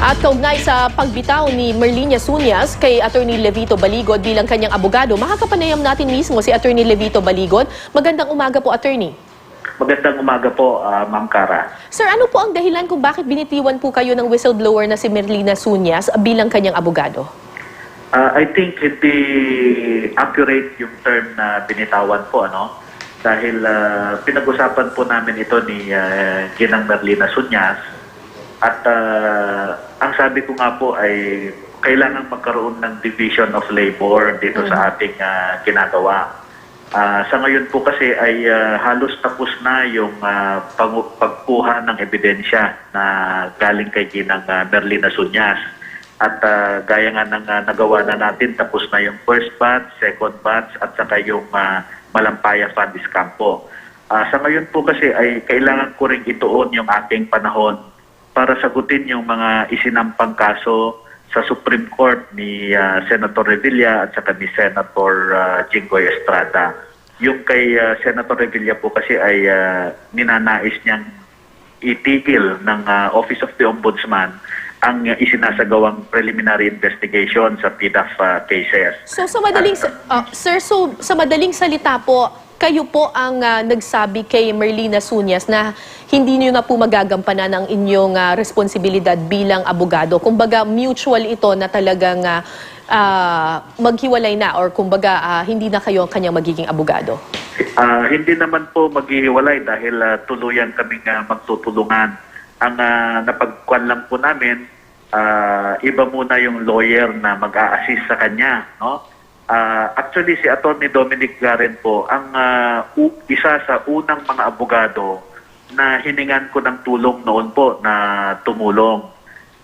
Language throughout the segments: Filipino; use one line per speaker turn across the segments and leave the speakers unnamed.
At kaugnay sa pagbitaw ni Merlinia Suñas kay Attorney Levito Baligod bilang kanyang abogado, makakapanayam natin mismo si Attorney Levito Baligod. Magandang umaga po, Attorney.
Magandang umaga po, Ma'am Cara.
Sir, ano po ang dahilan kung bakit binitiwan po kayo ng whistleblower na si Merlinia Suñas bilang kanyang abogado?
I think hindi accurate yung term na binitawan po, ano? Dahil pinag-usapan po namin ito ni Ginang Merlinia Suñas. At ang sabi ko nga po ay kailangan magkaroon ng division of labor dito sa ating ginagawa. Sa ngayon po kasi ay halos tapos na yung pagkuha ng ebidensya na galing kay Ginang Merlinia Suñas. At gaya nga ng nagawa na natin, tapos na yung first batch, second batch, at saka yung Malampaya Fund Scam po. Sa ngayon po kasi ay kailangan ko rin ituon yung aking panahon para sagutin yung mga isinampang kaso sa Supreme Court ni Senator Revilla at saka ni Senator Jinggoy Estrada. Yung kay Senator Revilla po kasi ay ninanais niyang itigil ng Office of the Ombudsman ang isinasagawang preliminary investigation sa PDAF cases.
So sa madaling sa madaling salita po, kayo po ang nagsabi kay Merlinia Suñas na hindi niyo na po magagampanan ang inyong responsibilidad bilang abogado. Kumbaga mutual ito na talagang maghiwalay na or kumbaga hindi na kayo ang kanyang magiging abogado.
Hindi naman po maghihiwalay dahil tuluyan kaming magtutulungan. Ang napagkuhan lang po namin, iba muna yung lawyer na mag-a-assist sa kanya, no? Actually, si Attorney Dominic Garen po, ang isa sa unang mga abogado na hiningan ko ng tulong noon po na tumulong.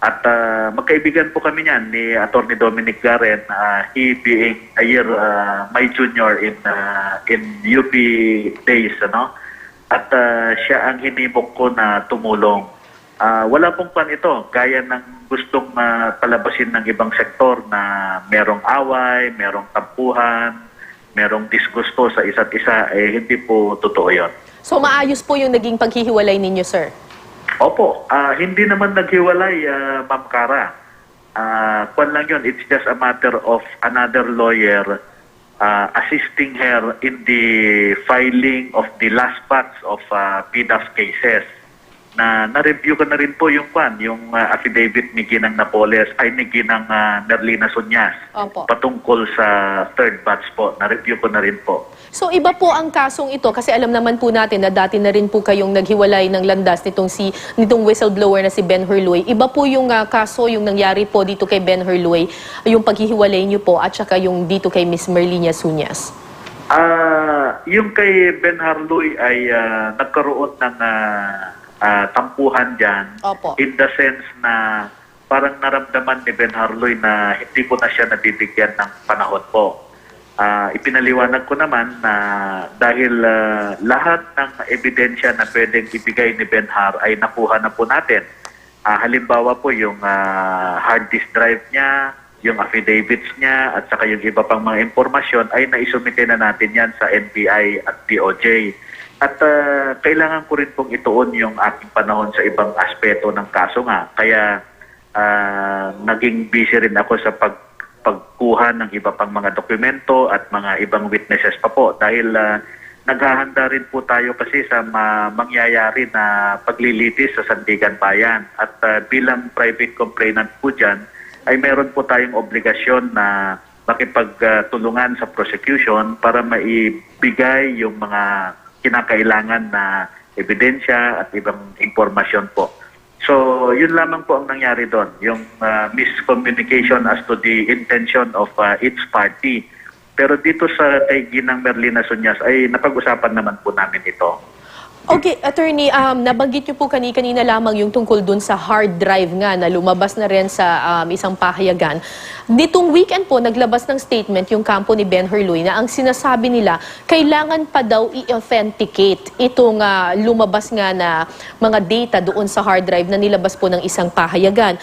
At magkaibigan po kami niyan ni Attorney Dominic Garen, he being a year my junior in UP days, ano? At siya ang hinimok ko na tumulong. Wala pong pan ito, gaya ng gustong palabasin ng ibang sektor na merong away, merong tampuhan, merong disgusto sa isa't isa, hindi po totoo yun.
So maayos po yung naging paghihiwalay ninyo, sir?
Opo, hindi naman naghiwalay, Ma'am Cara. Kwan lang yun, it's just a matter of another lawyer assisting her in the filing of the last batch of PDAF cases. Na-review ko na rin po yung affidavit ni Ginang Napoles ay ni Ginang Merlinia Suñas.
Opo.
Patungkol sa third batch po. Na-review ko na rin po.
So iba po ang kasong ito kasi alam naman po natin na dati na rin po kayong naghiwalay ng landas nitong whistleblower na si Ben Herluy. Iba po yung kaso yung nangyari po dito kay Ben Herluy, yung paghihiwalay niyo po at saka yung dito kay Miss Merlinia Suñas.
Yung kay Ben Herluy ay nagkaroon ng tampuhan dyan.
Opo.
In the sense na parang naramdaman ni Ben Herluy na hindi ko na siya nabibigyan ng panahon po. Ipinaliwanag ko naman na dahil lahat ng ebidensya na pwedeng ibigay ni Ben Har ay nakuha na po natin. Halimbawa po yung hard disk drive niya, yung affidavits niya, at saka yung iba pang mga impormasyon ay naisumite na natin yan sa NBI at DOJ. At kailangan ko rin pong ituon yung aking panahon sa ibang aspeto ng kaso nga. Kaya naging busy rin ako sa pagkuha ng iba pang mga dokumento at mga ibang witnesses pa po. Dahil naghahanda rin po tayo kasi sa mangyayari na paglilitis sa Sandigan Bayan. At bilang private complainant po dyan, ay meron po tayong obligasyon na makipagtulungan sa prosecution para maibigay yung mga kinakailangan na ebidensya at ibang impormasyon po. So, yun lamang po ang nangyari doon, yung miscommunication as to the intention of each party. Pero dito sa kay Ginang Merlinia Suñas ay napag-usapan naman po namin ito.
Okay, Attorney, nabanggit niyo po kanina lamang yung tungkol dun sa hard drive nga na lumabas na rin sa isang pahayagan. Ditong weekend po, naglabas ng statement yung kampo ni Ben Herluy na ang sinasabi nila, kailangan pa daw i-authenticate itong lumabas nga na mga data doon sa hard drive na nilabas po ng isang pahayagan.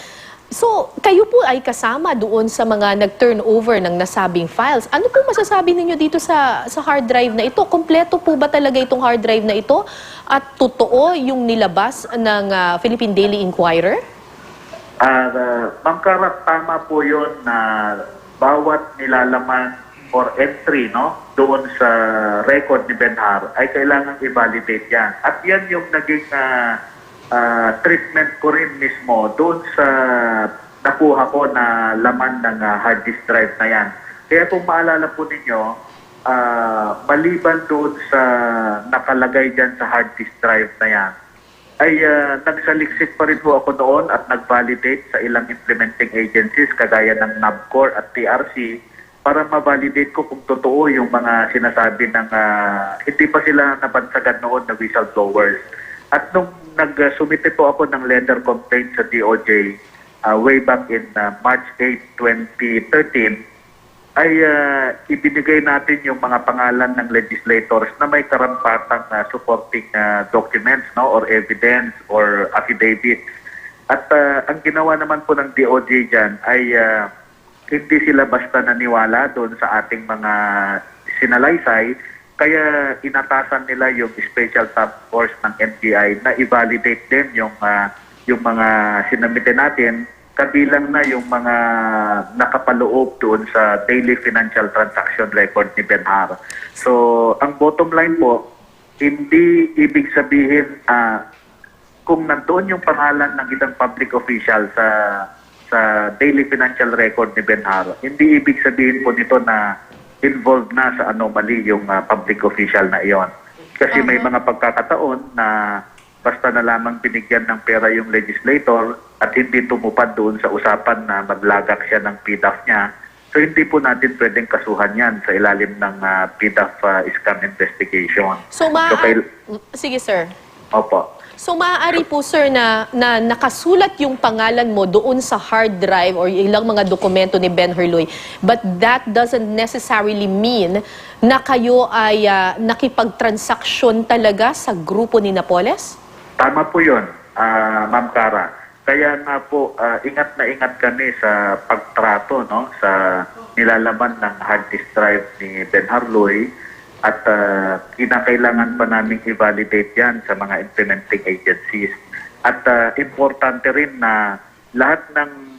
So, kayo po ay kasama doon sa mga nag-turnover ng nasabing files. Ano po masasabi ninyo dito sa hard drive na ito? Kompleto po ba talaga itong hard drive na ito? At totoo yung nilabas ng Philippine Daily Inquirer?
Ma'am Kara, tama po yun na bawat nilalaman or entry doon sa record ni Benhar ay kailangan i-validate yan. At yan yung naging treatment ko rin mismo doon sa nakuha ko na laman ng hard disk drive na yan. Kaya kung maalala po ninyo, maliban doon sa nakalagay dyan sa hard disk drive na yan, ay nagsaliksik pa rin po ako noon at nag-validate sa ilang implementing agencies kagaya ng NABCOR at TRC para ma-validate ko kung totoo yung mga sinasabi ng hindi pa sila nabansagan noon na whistleblowers. At nung nag-sumite po ako ng letter complaint sa DOJ way back in March 8, 2013, ay ibinigay natin yung mga pangalan ng legislators na may karampatang supporting documents or evidence or affidavit. At ang ginawa naman po ng DOJ dyan ay hindi sila basta naniwala doon sa ating mga sinalaysay, kaya inatasan nila yung Special Task Force ng NBI na i-validate din yung mga sinamite natin, kabilang na yung mga nakapaloob doon sa daily financial transaction record ni Benhar. So, ang bottom line po, hindi ibig sabihin kung nandoon yung pangalan ng isang public official sa daily financial record ni Benhar, hindi ibig sabihin po nito na involved na sa anomaly yung public official na iyon. Kasi may mga pagkakataon na basta na lamang binigyan ng pera yung legislator at hindi tumupad doon sa usapan na maglagak siya ng PDAF niya, so hindi po natin pwedeng kasuhan yan sa ilalim ng PDAF scam investigation.
So, sige sir.
Opo.
So maaari po sir na nakasulat yung pangalan mo doon sa hard drive or ilang mga dokumento ni Ben Herloy, but that doesn't necessarily mean na kayo ay nakipagtransaksyon talaga sa grupo ni Napoles?
Tama po yun, Ma'am Kara. Kaya nga po, ingat na ingat kami sa pagtrato sa nilalaman ng hard disk drive ni Ben Herloy. At kinakailangan pa namin i-validate yan sa mga implementing agencies. At importante rin na lahat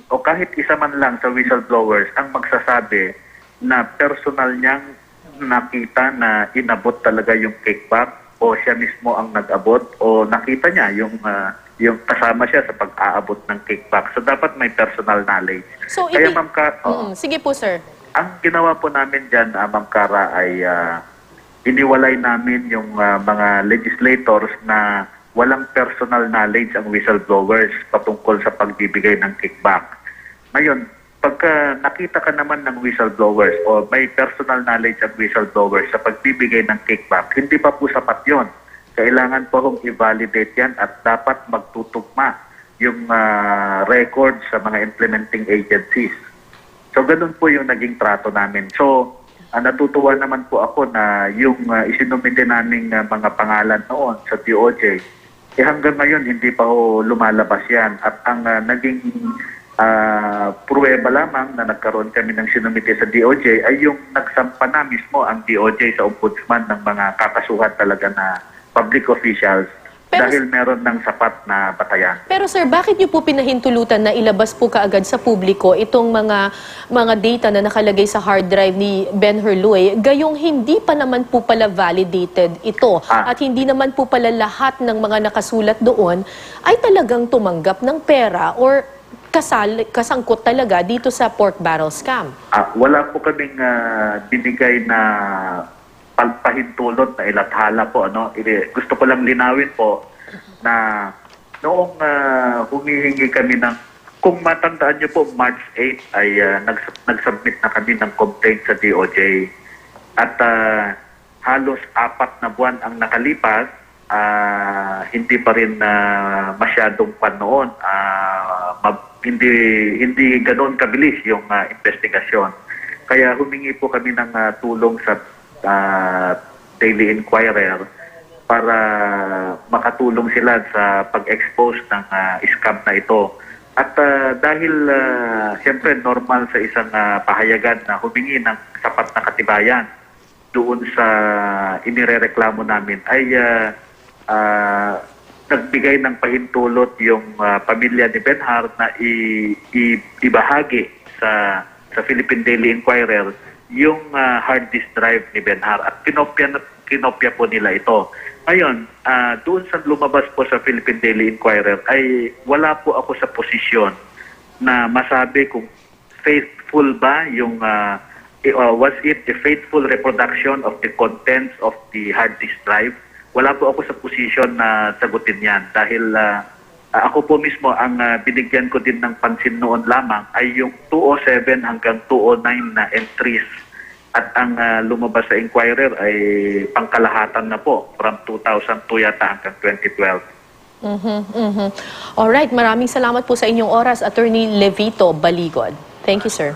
o kahit isa man lang sa whistleblowers ang magsasabi na personal niyang nakita na inabot talaga yung kickback o siya mismo ang nag-abot o nakita niya yung kasama siya sa pag-aabot ng kickback. So dapat may personal knowledge. So, kaya Ma'am Kara,
sige po sir.
Ang ginawa po namin dyan, Ma'am Kara, ay iniwalay namin yung mga legislators na walang personal knowledge ang whistleblowers patungkol sa pagbibigay ng kickback. Ngayon, pagka nakita ka naman ng whistleblowers o may personal knowledge ang whistleblowers sa pagbibigay ng kickback, hindi pa po sapat yun. Kailangan po hong i-validate yan at dapat magtutugma yung record sa mga implementing agencies. So, ganun po yung naging trato namin. So, natutuwa naman po ako na yung isinumite naming mga pangalan noon sa DOJ, hanggang ngayon hindi pa ho lumalabas yan. At ang naging pruweba lamang na nagkaroon kami ng sinumite sa DOJ ay yung nagsampa na mismo ang DOJ sa ombudsman ng mga kakasuhan talaga na public officials. Dahil meron ng sapat na batayan.
Pero sir, bakit niyo po pinahintulutan na ilabas po kaagad sa publiko itong mga data na nakalagay sa hard drive ni Ben Herloy, gayong hindi pa naman po pala validated ito at hindi naman po pala lahat ng mga nakasulat doon ay talagang tumanggap ng pera or kasangkot talaga dito sa pork barrel scam?
Wala po kaming binigay na pahintulot na ilathala po. Gusto ko lang linawin po na noong humihingi kami ng, kung matandaan niyo po, March 8 ay nag-submit na kami ng complaint sa DOJ. At halos 4 na buwan ang nakalipas, hindi pa rin masyadong panoon. Hindi ganoon kabilis yung investigasyon. Kaya humingi po kami ng tulong sa Daily Inquirer para makatulong sila sa pag-expose ng scam na ito. At dahil siyempre normal sa isang pahayagan na humingi ng sapat na katibayan doon sa inirereklamo namin, ay nagbigay ng pahintulot yung pamilya ni Benhar na ibahagi sa Philippine Daily Inquirer yung hard disk drive ni Benhar at kinopya po nila ito. Ngayon, doon sa lumabas po sa Philippine Daily Inquirer ay wala po ako sa posisyon na masabi kung faithful ba yung was it a faithful reproduction of the contents of the hard disk drive. Wala po ako sa posisyon na sagutin yan dahil ako po mismo ang binigyan ko din ng pansin noon lamang ay yung 207 hanggang 209 na entries at ang lumabas sa Inquirer ay pangkalahatan na po from 2002 yata hanggang 2012.
Alright, maraming salamat po sa inyong oras, Attorney Levito Baligod. Thank you, sir.